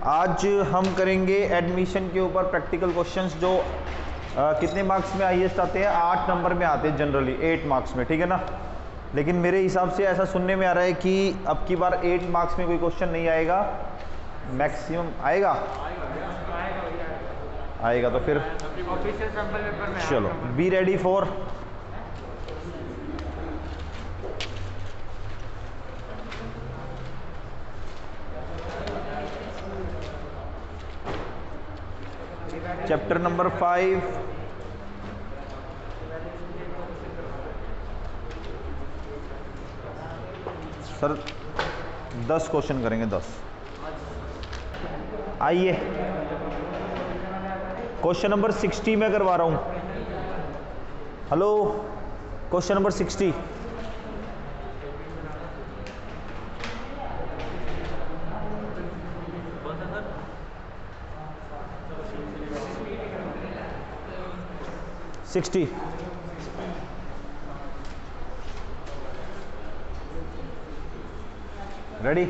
आज हम करेंगे एडमिशन के ऊपर प्रैक्टिकल क्वेश्चंस जो कितने मार्क्स में हाईएस्ट आते हैं, 8 नंबर में आते हैं जनरली, 8 मार्क्स में, ठीक है ना। लेकिन मेरे हिसाब से ऐसा सुनने में आ रहा है कि अब की बार 8 मार्क्स में कोई क्वेश्चन नहीं आएगा, मैक्सिमम आएगा तो फिर चलो be ready for chapter number 5 sir 10 question करेंगे, 10। आइए क्वेश्चन नंबर 60 में करवा रहा हूं। Hello, question number 60। Ready?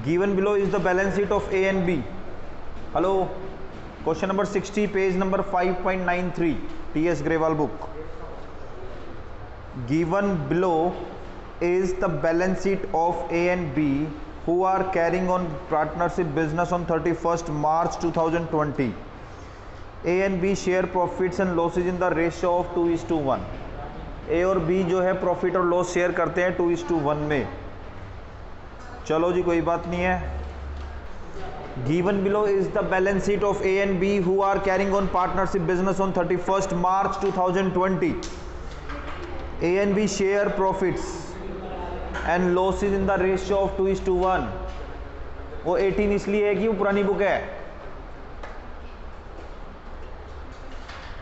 Given below is the balance sheet of A and B. Hello, question number 60, page number 5.93, T.S. Grewal book. Given below is the balance sheet of A and B who are carrying on partnership business on 31st March 2020. A and B share profits and losses in the ratio of 2:1. A और B जो है profit और loss share करते हैं 2:1 में। चलो जी, कोई बात नहीं है। Given below is the balance sheet of A and B who are carrying on partnership business on 31st March 2020. A and B share profits and losses in the ratio of 2:1. वो 18 इसलिए है कि वो पुरानी बुक है।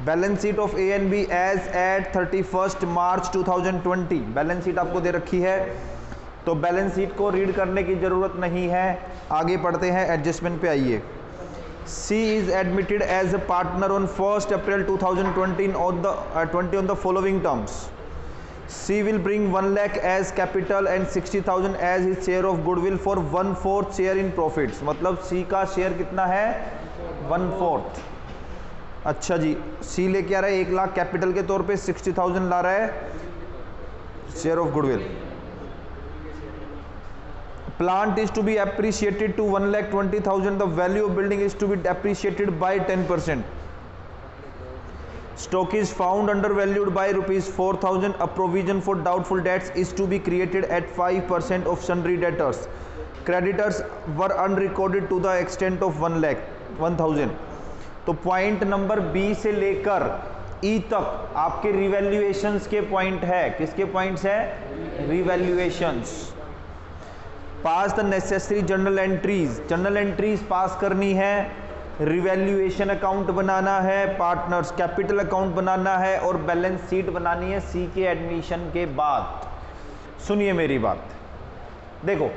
Balance sheet of A and B as at 31st March 2020। Balance sheet आपको दे रखी है, तो बैलेंस शीट को रीड करने की जरूरत नहीं है। आगे पढ़ते हैं, एडजस्टमेंट पे आइए। She is admitted as a partner on 1st April 2020 on the following terms. C will bring 1 lakh as capital and 60,000 as his share of goodwill for 1/4 share in profits। मतलब C का share कितना है? 1/4। अच्छा जी, C लेके आ रहा है 1 lakh capital के तौर पे, 60,000 ला रहा है share of goodwill. Plant is to be appreciated to 1,20,000. The value of building is to be appreciated by 10%. Stock is found undervalued by ₹4,000. A provision for doubtful debts is to be created at 5% of sundry debtors. Creditors were unrecorded to the extent of 1,00,000. तो point number B से लेकर ई तक आपके रिवैल्यूएशंस के point है। किसके points है? Revaluations. Pass the necessary journal entries. Journal entries pass करनी है, रिवैल्यूएशन अकाउंट बनाना है, पार्टनर्स कैपिटल अकाउंट बनाना है और बैलेंस शीट बनानी है सी के एडमिशन के बाद। सुनिए मेरी बात, देखो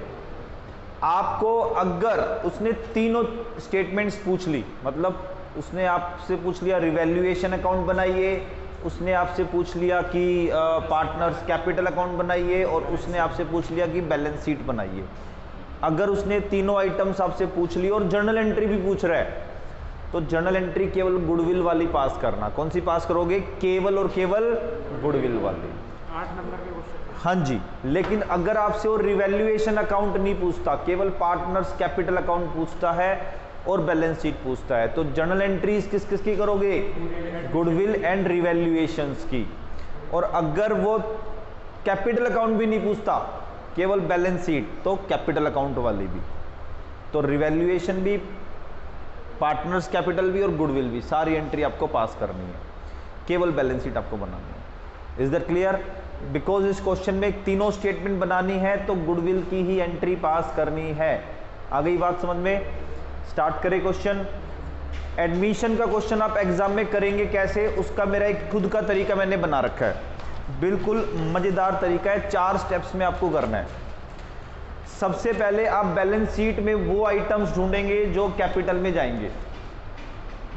आपको अगर उसने तीनों स्टेटमेंट्स पूछ ली, मतलब उसने आपसे पूछ लिया रिवैल्यूएशन अकाउंट बनाइए, उसने आपसे पूछ लिया कि पार्टनर्स कैपिटल अकाउंट बनाइए और उसने आपसे पूछ लिया कि बैलेंस शीट बनाइए। अगर उसने तीनों आइटम्स आपसे पूछ ली और जर्नल एंट्री भी पूछ रहा है, तो जर्नल एंट्री केवल गुडविल वाली पास करना। कौन सी पास करोगे? केवल और केवल गुडविल वाली। 8 नंबर के क्वेश्चन। हाँ जी, लेकिन अगर आपसे वो रिवैल्यूएशन अकाउंट नहीं पूछता, केवल पार्टनर्स कैपिटल अकाउंट पूछता है और बैलेंस शीट पूछता है, तो जर्नल एंट्रीज किस किस की करोगे? गुडविल एंड रिवैल्यूएशंस की। और अगर वो कैपिटल अकाउंट भी नहीं पूछता, केवल बैलेंस शीट, तो कैपिटल अकाउंट वाली भी। तो रिवैल्यूएशन भी, पार्टनर्स कैपिटल भी और गुडविल भी, सारी एंट्री आपको पास करनी है, केवल बैलेंस शीट आपको बनानी है। Is that clear? बिकॉज इस क्वेश्चन में तीनों स्टेटमेंट बनानी है, तो गुडविल की ही एंट्री पास करनी है। आ गई बात समझ में? स्टार्ट करें क्वेश्चन। एडमिशन का क्वेश्चन आप एग्जाम में करेंगे कैसे, उसका मेरा एक खुद का तरीका मैंने बना रखा है, बिल्कुल मजेदार तरीका है। 4 स्टेप्स में आपको करना है। सबसे पहले आप बैलेंस शीट में वो आइटम्स ढूंढेंगे जो कैपिटल में जाएंगे,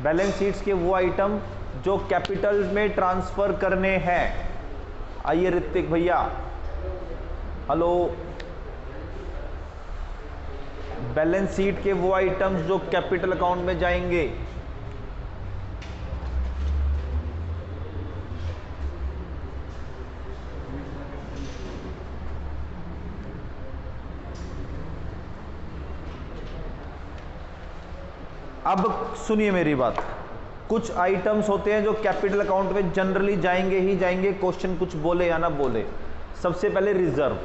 बैलेंस शीट्स के वो आइटम जो कैपिटल में ट्रांसफर करने हैं। आइए ऋतिक भैया, हेलो। बैलेंस शीट के वो आइटम्स जो कैपिटल अकाउंट में जाएंगे। अब सुनिए मेरी बात, कुछ आइटम्स होते हैं जो कैपिटल अकाउंट में जनरली जाएंगे ही जाएंगे, क्वेश्चन कुछ बोले या ना बोले। सबसे पहले रिजर्व,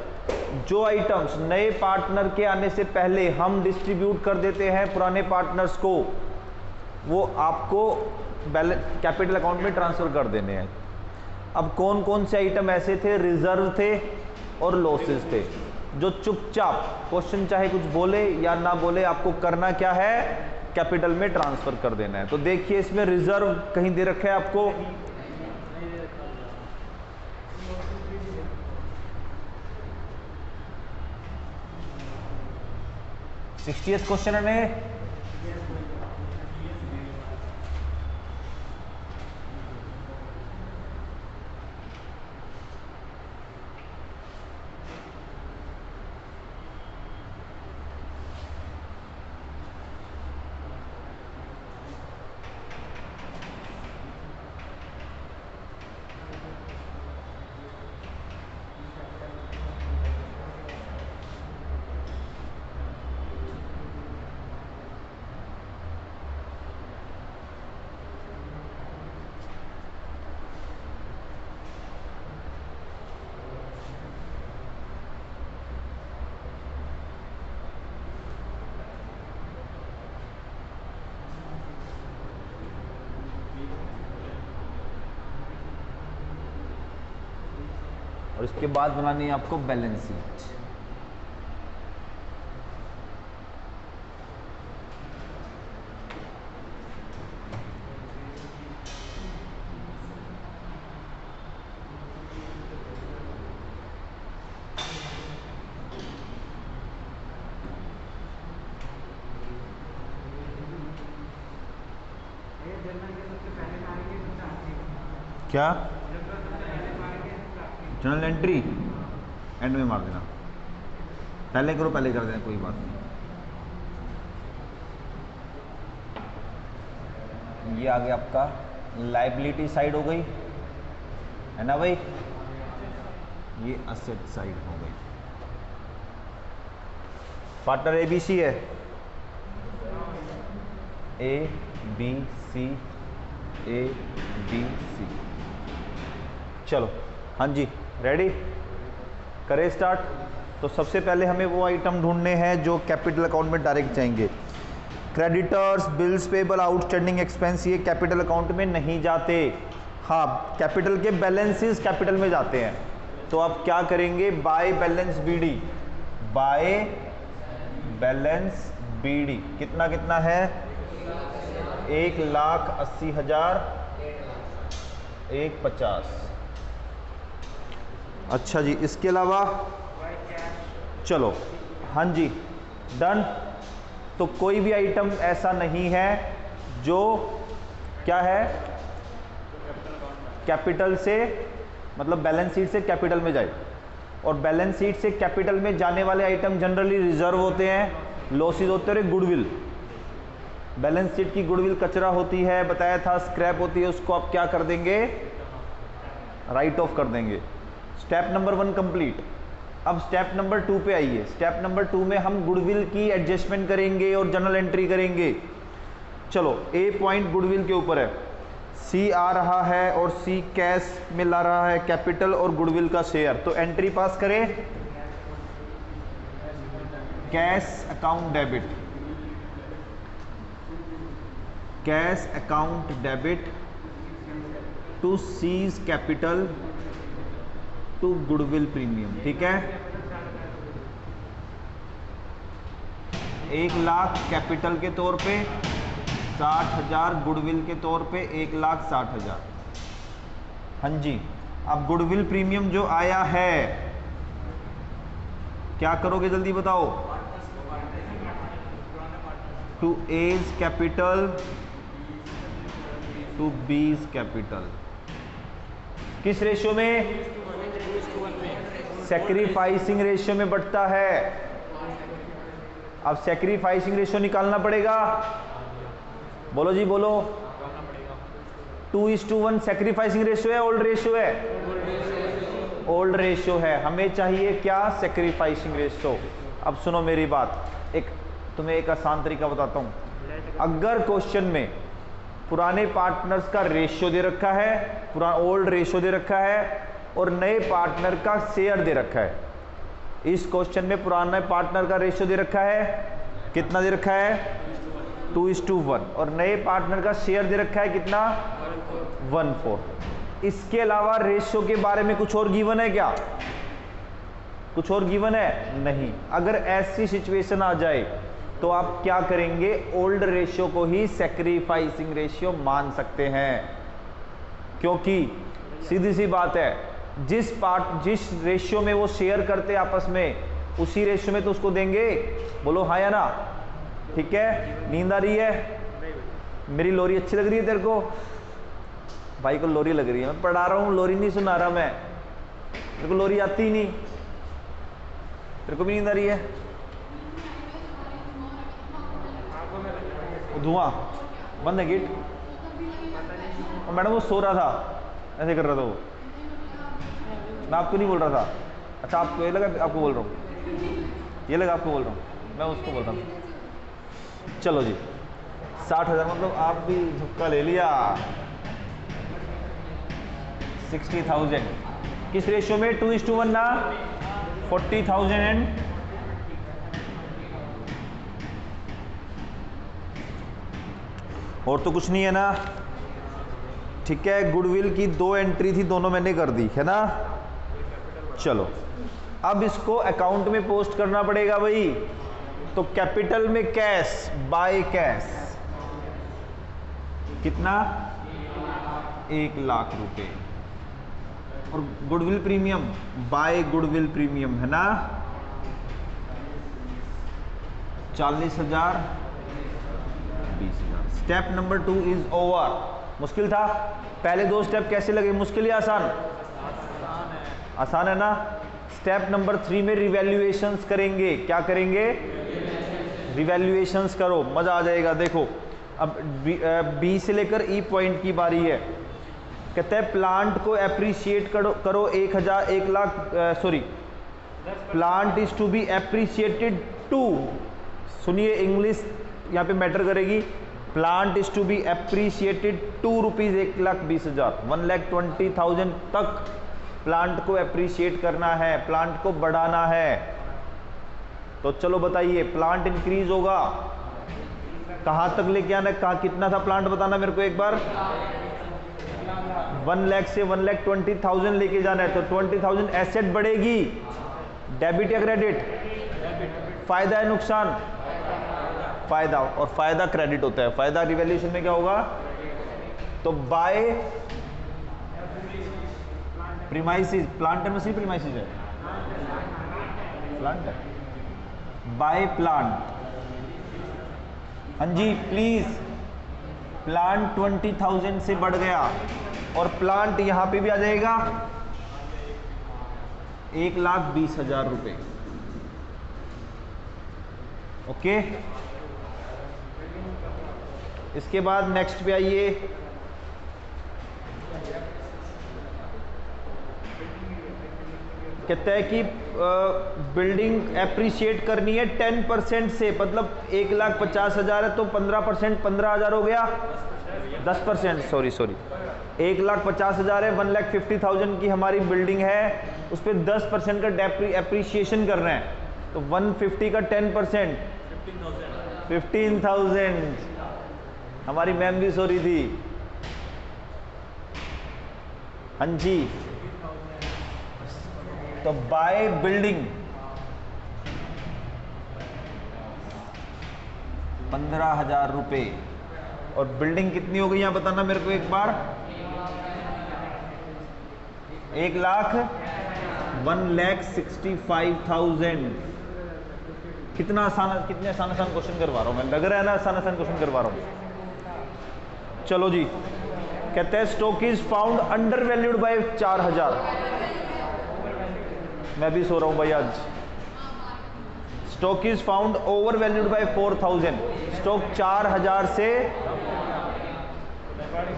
जो आइटम्स नए पार्टनर के आने से पहले हम डिस्ट्रीब्यूट कर देते हैं पुराने पार्टनर्स को, वो आपको कैपिटल अकाउंट में ट्रांसफर कर देने हैं। अब कौन कौन से आइटम ऐसे थे, रिजर्व थे और लॉसेस थे, जो चुपचाप क्वेश्चन चाहे कुछ बोले या ना बोले आपको करना क्या है, कैपिटल में ट्रांसफर कर देना है। तो देखिए इसमें रिजर्व कहीं दे रखा है आपको, सिक्सटीएथ क्वेश्चन है। और इसके बाद बनानी है आपको बैलेंस शीट। क्या जर्नल एंट्री एंड में मार देना, पहले करो पहले कर देना, कोई बात नहीं। ये आ गया आपका लायबिलिटी साइड हो गई है ना भाई, ये असेट साइड हो गई। पार्टनर एबीसी है, A B C, A B C. चलो हाँ जी, रेडी, करें स्टार्ट। तो सबसे पहले हमें वो आइटम ढूंढने हैं जो कैपिटल अकाउंट में डायरेक्ट जाएंगे। Creditors, bills payable, outstanding expense, ये कैपिटल अकाउंट में नहीं जाते। हाँ, कैपिटल के बैलेंसेस कैपिटल में जाते हैं। तो आप क्या करेंगे, by balance BD, by balance BD कितना कितना है, 1,80,000, 1,50। अच्छा जी, इसके अलावा चलो हाँ जी डन। तो कोई भी आइटम ऐसा नहीं है जो क्या है कैपिटल से, मतलब बैलेंस शीट से कैपिटल में जाए। और बैलेंस शीट से कैपिटल में जाने वाले आइटम जनरली रिजर्व होते हैं, लॉसेस होते हैं, गुडविल। बैलेंस शीट की गुडविल कचरा होती है, बताया था, स्क्रैप होती है, उसको आप क्या कर देंगे, राइट ऑफ कर देंगे। Step number 1 complete. अब स्टेप नंबर 2 पे आइए। स्टेप नंबर 2 में हम गुडविल की एडजस्टमेंट करेंगे और जर्नल एंट्री करेंगे। चलो, ए पॉइंट गुडविल के ऊपर है, सी आ रहा है और सी कैश में ला रहा है कैपिटल और गुडविल का शेयर। तो एंट्री पास करें, cash account debit, cash account debit to C's capital to goodwill premium. ठीक है, 1,00,000 कैपिटल के तौर पे, 60,000 गुडविल के तौर पे, 1,60,000। हाँ जी, अब गुडविल प्रीमियम जो आया है क्या करोगे जल्दी बताओ? To A's capital to B's capital. किस रेशियो में? सैक्रिफाइसिंग रेशियो में बढ़ता है। अब सैक्रिफाइसिंग रेशियो निकालना पड़ेगा। बोलो जी बोलो। 2:1 सैक्रिफाइसिंग रेशियो है, ओल्ड रेशियो है? ओल्ड रेशियो है। हमें चाहिए क्या? Sacrificing ratio. अब सुनो मेरी बात, तुम्हें एक आसान तरीका बताता हूं। अगर क्वेश्चन में पुराने पार्टनर्स का रेशियो दे रखा है, ओल्ड रेशियो दे रखा है, और नए पार्टनर का शेयर दे रखा है। इस क्वेश्चन में पुराने पार्टनर का रेशियो दे रखा है, कितना दे रखा है? 2:1, और नए पार्टनर का शेयर दे रखा है कितना? 1/4। इसके अलावा रेशियो के बारे में कुछ और गिवन है क्या? कुछ और गिवन है? नहीं। अगर ऐसी सिचुएशन आ जाए तो आप क्या करेंगे? ओल्ड रेशियो को ही सैक्रिफाइसिंग रेशियो मान सकते हैं, क्योंकि सीधी सी बात है, जिस रेशियो में वो शेयर करते आपस में, उसी रेशियो में तो उसको देंगे। बोलो हाँ या ना? ठीक है। नींद आ रही है? मेरी लोरी अच्छी लग रही है तेरे को? भाई को लोरी लग रही है। मैं पढ़ा रहा हूँ, लोरी नहीं सुना रहा मैं। मेरे को लोरी आती ही नहीं। तेरे को भी नींद आ रही है? धुआं बंद है गेट। और मैडम वो सो रहा था, ऐसे कर रहा था वो। मैं आपको नहीं बोल रहा था। अच्छा आपको ये लगा आपको बोल रहा हूँ? ये लगा आपको बोल रहा हूँ? मैं उसको बोल रहा हूँ। चलो जी, 60,000 मतलब आप भी झुक्का ले लिया। 60,000 किस रेशियो में? 2:1 ना? 40,000 एंड और तो कुछ नहीं है ना? ठीक है। गुडविल की 2 एंट्री थी, दोनों मैंने कर दी है ना? चलो अब इसको अकाउंट में पोस्ट करना पड़ेगा भाई। तो कैपिटल में कैश, बाय कैश, कितना? 1 लाख रुपए। और goodwill premium, by goodwill premium है ना? 40,000, 20,000। Step number 2 is over. मुश्किल था? पहले 2 स्टेप कैसे लगे? मुश्किल या आसान? आसान है ना? स्टेप नंबर 3 में रिवैल्यूएशंस करेंगे। क्या करेंगे? रिवैल्यूएशंस करो, मजा आ जाएगा। देखो अब बी से लेकर ई पॉइंट की बारी है। कहते हैं प्लांट को एप्रिशिएट करो 1 lakh, sorry, plant is to be appreciated to, सुनिए इंग्लिश यहाँ पे मैटर करेगी। Plant is to be appreciated ₹2, 1,20,000, 1,20,000 तक प्लांट को एप्रिशिएट करना है, प्लांट को बढ़ाना है। तो चलो बताइए, प्लांट इंक्रीज होगा, कहां तक लेके आना? कहां कितना था प्लांट बताना मेरे को एक बार। 1 लाख से 1,20,000 लेके जाना है। तो 20,000 एसेट बढ़ेगी। डेबिट या क्रेडिट? फायदा है नुकसान? फायदा। और फायदा क्रेडिट होता है। फायदा रिवैल्यूएशन में क्या होगा? तो बाय प्रीमाइसिस, प्लांट में सिर्फ प्रीमाइसिस है, प्लांट है, बाय प्लांट। हाँ जी प्लीज, प्लांट 20,000 से बढ़ गया और प्लांट यहां पे भी आ जाएगा 1,20,000 रुपए। ओके, इसके बाद नेक्स्ट पे आइए। कहता है कि बिल्डिंग एप्रिशिएट करनी है 10% से, मतलब 1,50,000 है तो 15%, 15,000 हो गया, 10%, सॉरी 1,50,000 है, 1,50,000 की हमारी बिल्डिंग है, उस पर 10% का एप्रिशिएशन कर रहे हैं। तो 150 का 10%, 15,000। हमारी मैम भी सो रही थी। हाँ जी, तो बाय बिल्डिंग 15,000 रुपए। और बिल्डिंग कितनी हो गई यहां बताना मेरे को एक बार। 1,65,000। कितना आसान, कितने आसान आसान क्वेश्चन करवा रहा हूं मैं, लग रहा है ना आसान आसान क्वेश्चन करवा रहा हूं। चलो जी, कहते हैं stock is found under valued bye 4,000। मैं भी सो रहा हूं भाई आज। Stock is found over valued bye 4,000। Stock 4,000 से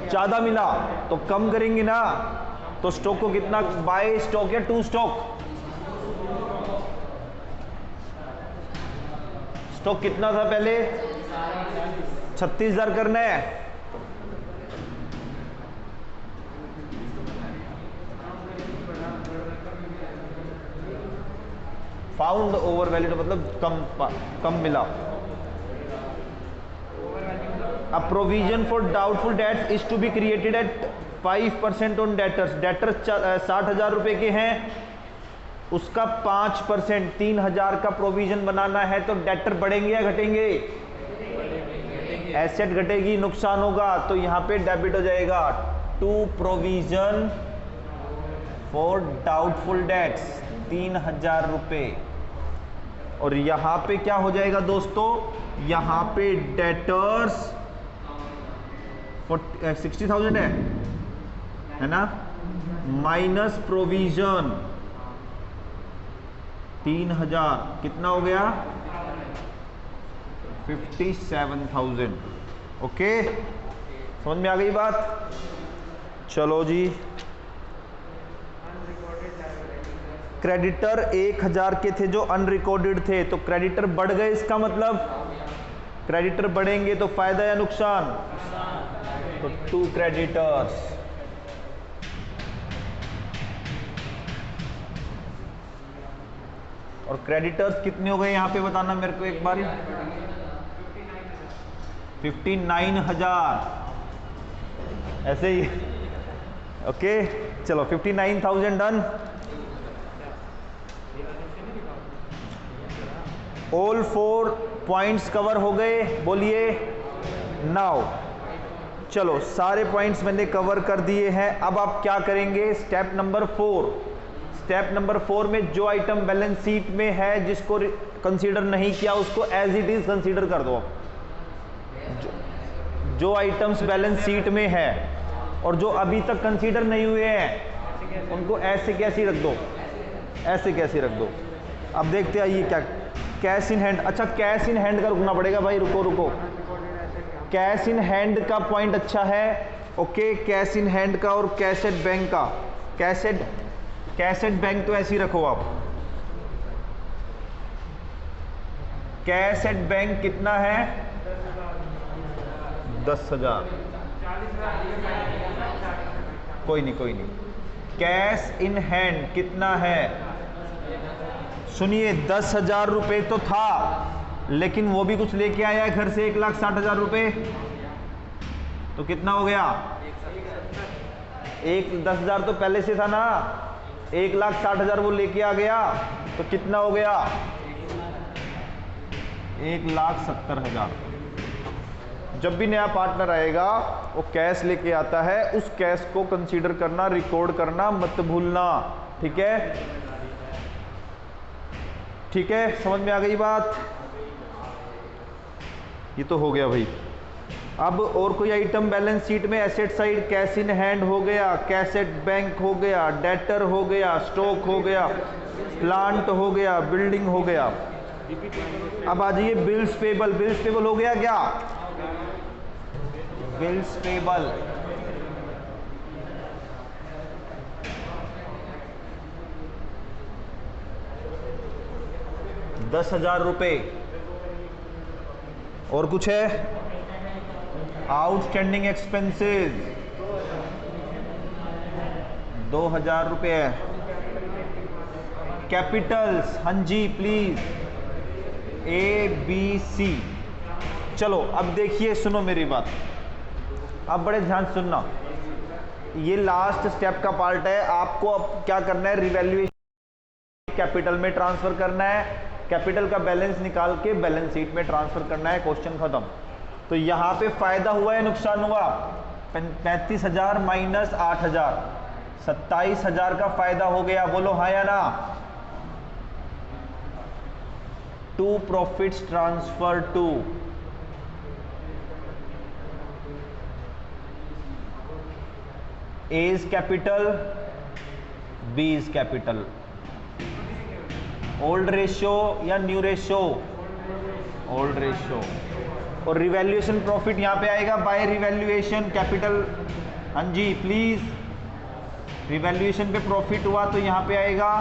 ज्यादा मिला तो कम करेंगे ना, तो स्टॉक को कितना, बाय स्टॉक या टू स्टॉक? स्टॉक कितना था पहले? 36,000 करना है। फाउंड ओवर वैल्यूड मतलब कम मिला। A provision for doubtful debts is to be created at 5% on debtors. Debtors 60,000 रुपए के हैं, उसका 5% 3,000 का प्रोविजन बनाना है, तो डेटर बढ़ेंगे या घटेंगे? एसेट घटेगी, नुकसान होगा, तो यहां पे डेबिट हो जाएगा to provision for doubtful debts 3,000 रुपए। और यहां पे क्या हो जाएगा दोस्तों, यहां पे डेटर्स 60,000 है ना, माइनस प्रोविजन 3,000, कितना हो गया? 57,000। ओके, समझ में आ गई बात? चलो जी, क्रेडिटर 1,000 के थे जो अनरिकॉर्डेड थे, तो क्रेडिटर बढ़ गए, इसका मतलब क्रेडिटर बढ़ेंगे तो फायदा या नुकसान? तो 2 क्रेडिटर्स। और क्रेडिटर्स कितने हो गए यहां पे बताना मेरे को एक बार। 59,000 ऐसे ही। ओके, चलो 59,000 डन। ऑल 4 पॉइंट्स कवर हो गए, बोलिए नाउ। चलो सारे पॉइंट्स मैंने कवर कर दिए हैं। अब आप क्या करेंगे, स्टेप नंबर 4। स्टेप नंबर 4 में जो आइटम बैलेंस शीट में है जिसको कंसीडर नहीं किया उसको एज इट इज कंसीडर कर दो। जो आइटम्स बैलेंस शीट में है और जो अभी तक कंसीडर नहीं हुए हैं उनको ऐसे कैसे रख दो, ऐसे कैसे रख दो। अब देखते आइए क्या, कैश इन हैंड। अच्छा, कैश इन हैंड का रुकना पड़ेगा भाई, रुको रुको। कैश इन हैंड का पॉइंट अच्छा है। ओके, कैश इन हैंड का और कैश एट बैंक का। कैश एट बैंक तो ऐसे ही रखो आप। कैश एट बैंक कितना है? 10,000। कोई नहीं कोई नहीं। कैश इन हैंड कितना है? सुनिए, 10,000 रुपए तो था, लेकिन वो भी कुछ लेके आया है घर से, 1,60,000 रुपए। तो कितना हो गया? 10,000 तो पहले से था ना, 1,60,000 वो लेके आ गया, तो कितना हो गया? 1,70,000। जब भी नया पार्टनर आएगा वो कैश लेके आता है, उस कैश को कंसीडर करना, रिकॉर्ड करना मत भूलना। ठीक है, ठीक है, समझ में आ गई बात? ये तो हो गया भाई। अब और कोई आइटम बैलेंस शीट में, asset side cash in hand हो गया, कैश एट बैंक हो गया, डेटर हो गया, स्टॉक हो गया, प्लांट हो गया, बिल्डिंग हो गया। अब आ जाइए बिल्स पेबल। बिल्स पेबल हो गया क्या? Bills payable ₹10,000। और कुछ है? आउटस्टैंडिंग एक्सपेंसेस 2,000 रुपये। कैपिटल्स, हाँ जी प्लीज, ABC। चलो अब देखिए, सुनो मेरी बात, अब बड़े ध्यान से सुनना। ये लास्ट स्टेप का पार्ट है। आपको अब क्या करना है, रिवैल्यूएशन कैपिटल में ट्रांसफर करना है, कैपिटल का बैलेंस निकाल के बैलेंस शीट में ट्रांसफर करना है। क्वेश्चन खत्म। तो यहां पे फायदा हुआ है, नुकसान हुआ? 35,000 माइनस 8,000, 27,000 का फायदा हो गया, बोलो हाँ या ना। 2 profits transfer to A is capital, B is capital. Old ratio या न्यू रेशियो? Old ratio. और रिवैल्यूएशन प्रॉफिट यहां पे आएगा बाय रिवैल्यूएशन कैपिटल। हाँ जी प्लीज, रिवैल्यूएशन पे प्रॉफिट हुआ तो यहां पे आएगा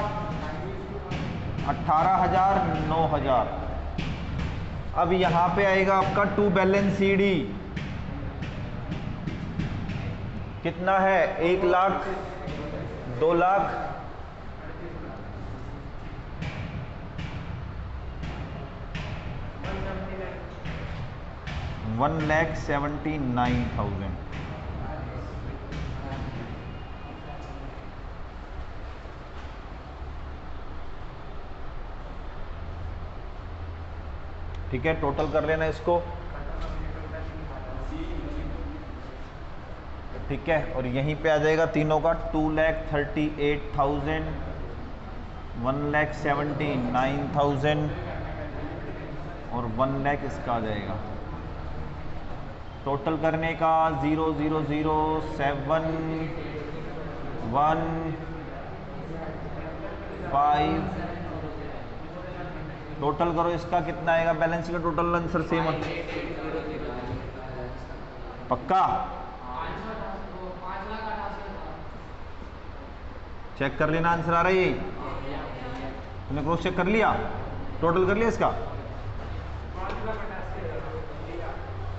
18,000, 9,000। अब यहां पे आएगा आपका टू बैलेंस CD, कितना है? 1 लाख, 2 लाख, 1,79,000। ठीक है, टोटल कर लेना इसको। ठीक है, और यहीं पे आ जाएगा तीनों का 2,38,000, 1,79,000 और 1 लाख इसका आ जाएगा। टोटल करने का 0,007,1,5। टोटल करो इसका, कितना आएगा बैलेंस का? टोटल आंसर सेम पक्का? चेक कर लेना, आंसर आ रहा है। तुमने क्रॉस चेक कर लिया, टोटल कर लिया इसका?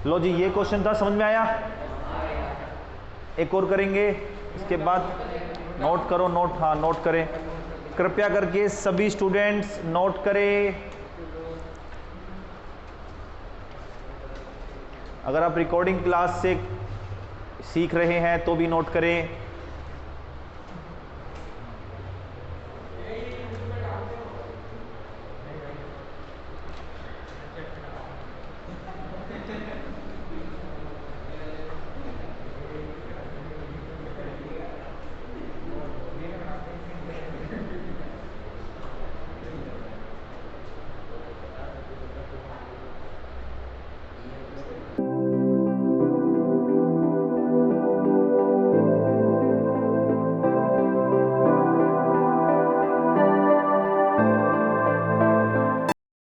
लो जी, ये क्वेश्चन था, समझ में आया? एक और करेंगे इसके बाद। नोट करो, नोट, हाँ नोट करें कृपया करके सभी स्टूडेंट्स, नोट करें। अगर आप रिकॉर्डिंग क्लास से सीख रहे हैं तो भी नोट करें।